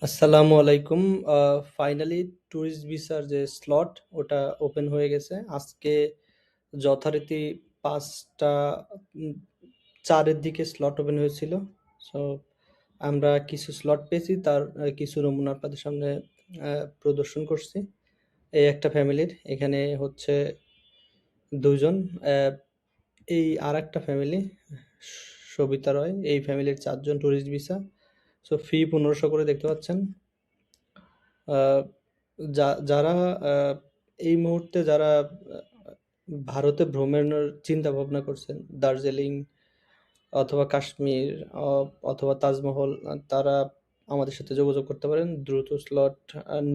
আসসালামু আলাইকুম। Finally tourist ভিসার যে স্লট ওটা ওপেন হয়ে গেছে। আজকে যথারীতি ৫টা ৪ এর দিকে স্লট ওপেন হয়েছিল। সো আমরা কিছু স্লট পেয়েছি তার কিছু নমুনা আপনাদের সামনে প্রদর্শন করছি। এই একটা ফ্যামিলির এখানে হচ্ছে ২ জন। অ্যা এই আরেকটা ফ্যামিলি সবিতা রয়। এই ফ্যামিলির ৪ জন ট্যুরিস্ট ভিসা। সো ফি ১৫০০ করে দেখতে পাচ্ছেন। আ যারা আ এই মুহূর্তে যারা ভারতে ভ্রমণের চিন্তা ভাবনা করছেন, দার্জিলিং অথবা কাশ্মীর অ অথবা তাজমহল তারা আমাদের সাথে যোগাযোগ করতে পারেন। দ্রুত স্লট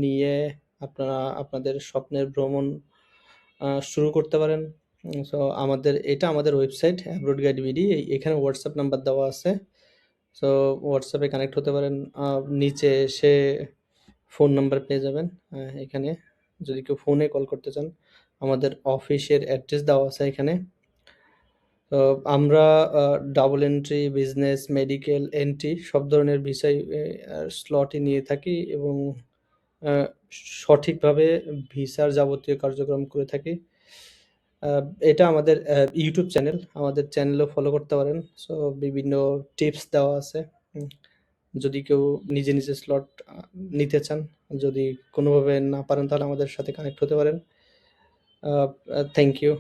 নিয়ে আপনারা আপনাদের স্বপ্নের ভ্রমণ শুরু করতে পারেন। সো আমাদের ওয়েবসাইট অ্যাব্রোড গাইড বিডি। এখানে হোয়াটসঅ্যাপ নাম্বার দেওয়া আছে। সো হোয়াটসঅ্যাপে কানেক্ট হতে পারেন। নিচে এসে ফোন নাম্বার পেয়ে যাবেন। এখানে যদি কেউ ফোনে কল করতে চান, আমাদের অফিসের অ্যাড্রেস দেওয়া আছে এখানে। তো আমরা double entry, business, medical entry সব ধরনের ভিসাই স্লটই নিয়ে থাকি এবং আ সঠিকভাবে ভিসার যাবতীয় কার্যক্রম করে থাকি। আ এটা আমাদের ইউটিউব চ্যানেল। আমাদের চ্যানেলেও ফলো করতে পারেন। সো বিভিন্ন টিপস দেওয়া আছে। হুম। যদি কেউ নিজে স্লট নিতে চান, যদি কোনোভাবে না পারেন তাহলে আমাদের সাথে কানেক্ট হতে পারেন। আ থ্যাংক ইউ।